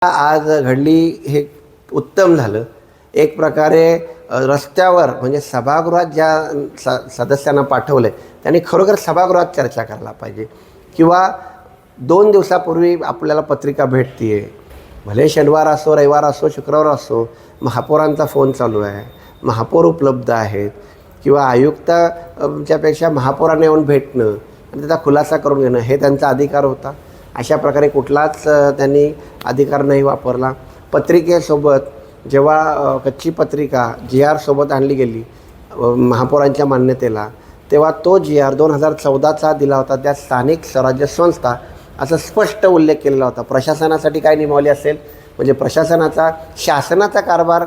आज घडली हे उत्तम झालं. एक प्रकारे रस्त्यावर म्हणजे सभागृहात ज्या सदस्यांना पाठवलं आहे त्यांनी खरोखर सभागृहात चर्चा करायला पाहिजे. किंवा 2 दिवसापूर्वी आपल्याला पत्रिका भेटते आहे, भले शनिवार असो, रविवार असो, शुक्रवार असो, महापौरांचा फोन चालू आहे, महापौर उपलब्ध आहेत किंवा आयुक्ताच्यापेक्षा महापौरांना येऊन भेटणं आणि त्याचा खुलासा करून घेणं हे त्यांचा अधिकार होता. अशा प्रकारे कुठलाच त्यांनी अधिकार नाही वापरला. पत्रिकेसोबत जेव्हा कच्ची पत्रिका GR सोबत आणली गेली महापौरांच्या मान्यतेला, तेव्हा तो GR 2014चा दिला होता. त्या स्थानिक स्वराज्य संस्था असा स्पष्ट उल्लेख केलेला होता. प्रशासनासाठी काय नियमावली असेल म्हणजे प्रशासनाचा शासनाचा कारभार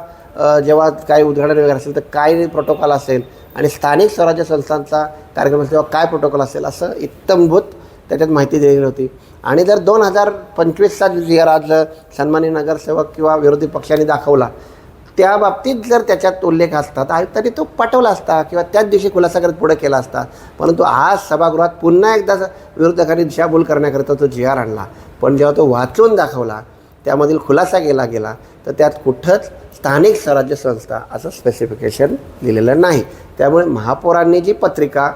जेव्हा काही उद्घाटन वगैरे असेल तर काय प्रोटोकॉल असेल आणि स्थानिक स्वराज्य संस्थांचा कार्यक्रम असेल तेव्हा काय प्रोटोकॉल असेल असं इत्तमभूत त्याच्यात माहिती दिलेली होती. आणि जर 2025चा GR आज सन्माननीय नगरसेवक किंवा विरोधी पक्षांनी दाखवला, त्या बाबतीत जर त्याच्यात उल्लेख असता तर आयुक्तांनी तो पाठवला असता किंवा त्याच दिवशी खुलासा करत पुढे केला असता. परंतु आज सभागृहात पुन्हा एकदा विरोधकांनी दिशाभूल करण्याकरिता तो GR आणला. पण जेव्हा तो वाचून दाखवला, त्यामधील खुलासा केला गेला, तर त्यात कुठंच स्थानिक स्वराज्य संस्था असं स्पेसिफिकेशन लिहिलेलं नाही. त्यामुळे महापौरांनी जी पत्रिका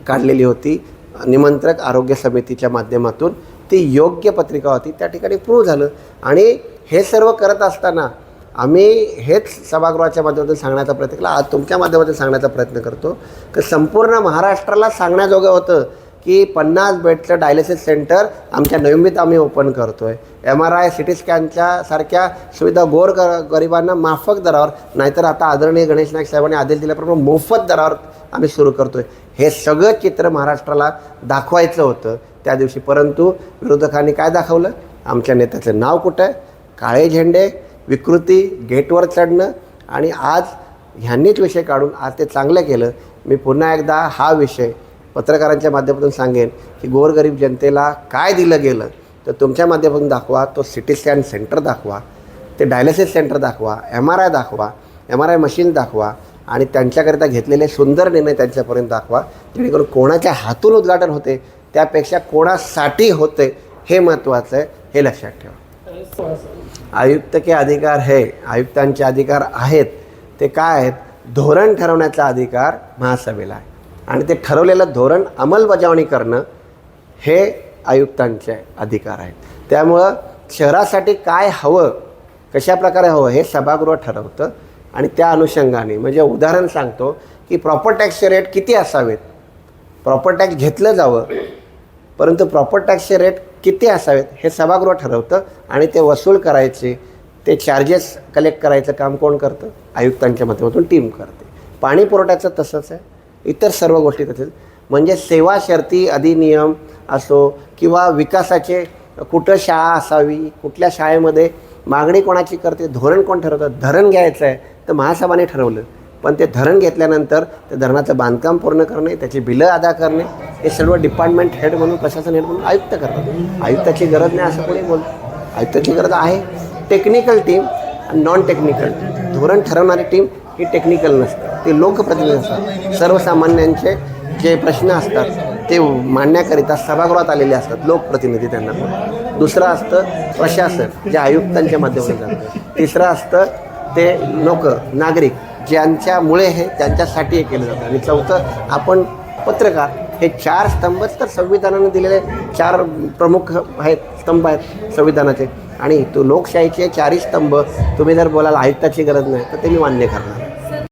काढलेली होती निमंत्रक आरोग्य समितीच्या माध्यमातून, ती योग्य पत्रिका होती. त्या ठिकाणी प्रूव्ह झालं. आणि हे सर्व करत असताना आम्ही हेच सभागृहाच्या माध्यमातून सांगण्याचा प्रयत्न केला. आज तुमच्या माध्यमातून सांगण्याचा प्रयत्न करतो की संपूर्ण महाराष्ट्राला सांगण्याजोगं होतं की 50 बेडचं डायलिसिस सेंटर आमच्या नवमुंबईत आम्ही ओपन करतो आहे. MRI CT स्कॅनच्या सारख्या सुविधा गरिबांना माफक दरावर, नाहीतर आता आदरणीय गणेश नाईक साहेबांनी आदेश दिल्याप्रमाणे मोफत दरावर आम्ही सुरू करतो आहे. हे सगळं चित्र महाराष्ट्राला दाखवायचं होतं त्या दिवशी. परंतु विरोधकांनी काय दाखवलं? आमच्या नेत्याचं नाव कुठं आहे, काळे झेंडे, विकृती, गेटवर चढणं. आणि आज ह्यांनीच विषय काढून आज ते चांगलं केलं. मी पुन्हा एकदा हा विषय पत्रकारांच्या माध्यमातून सांगेन की गोरगरीब जनतेला काय दिलं गेलं तर तुमच्या माध्यमातून दाखवा. तो CT स्कॅन सेंटर दाखवा, ते डायलिसिस सेंटर दाखवा, MRI दाखवा, MRI मशीन दाखवा आणि त्यांच्याकरिता घेतलेले सुंदर निर्णय त्यांच्यापर्यंत दाखवा. जेणेकरून कोणाच्या हातून उद्घाटन होते त्यापेक्षा कोणासाठी होते हे महत्त्वाचं आहे, हे लक्षात ठेवा. आयुक्त के अधिकार है, आयुक्तांचे अधिकार आहेत. ते काय आहेत? धोरण ठरवण्याचा अधिकार महासभेला आहे आणि ते ठरवलेलं धोरण अंमलबजावणी करणं हे आयुक्तांचे अधिकार आहेत. त्यामुळं शहरासाठी काय हवं, कशा प्रकारे हवं हे सभागृह ठरवतं. आणि त्या अनुषंगाने म्हणजे उदाहरण सांगतो की प्रॉपर टॅक्सचे रेट किती असावेत, प्रॉपर टॅक्स घेतलं जावं, परंतु प्रॉपर टॅक्सचे रेट किती असावेत हे सभागृह ठरवतं. आणि ते वसूल करायचे, ते चार्जेस कलेक्ट करायचं काम कोण करतं? आयुक्तांच्या माध्यमातून टीम करते. पाणी पुरवठ्याचं तसंच आहे, इतर सर्व गोष्टी तसंच. म्हणजे सेवा शर्ती अधिनियम असो किंवा विकासाचे कुठं शाळा असावी, कुठल्या शाळेमध्ये मागणी कोणाची करते, धोरण कोण ठरवतं? धरण घ्यायचं आहे तर महासभाने ठरवलं, पण ते धरण घेतल्यानंतर ते धरणाचं बांधकाम पूर्ण करणे, त्याची बिलं अदा करणे हे सर्व डिपार्टमेंट हेड म्हणून, प्रशासन हेड म्हणून आयुक्त करतात. आयुक्ताची गरज नाही असं कोणी बोलतं? आयुक्ताची गरज आहे. टेक्निकल टीम आणि नॉन टेक्निकल टीम. धोरण ठरवणारी टीम ही टेक्निकल नसतं, ते लोकप्रतिनिधी असतात. सर्वसामान्यांचे जे प्रश्न असतात ते मांडण्याकरिता सभागृहात आलेले असतात लोकप्रतिनिधी, त्यांना बोलतात. दुसरं असतं प्रशासन जे आयुक्तांच्या माध्यमातून जातं. तिसरं असतं ते लोक, नागरिक ज्यांच्यामुळे हे त्यांच्यासाठी हे केलं जातं. आणि चौथं आपण पत्रकार. हे 4 स्तंभच तर संविधानाने दिलेले 4 प्रमुख आहेत, स्तंभ आहेत संविधानाचे. आणि तो लोकशाहीचे 4ही स्तंभ तुम्ही जर बोलाल आयुक्ताची गरज नाही तर ते मी मान्य करणार.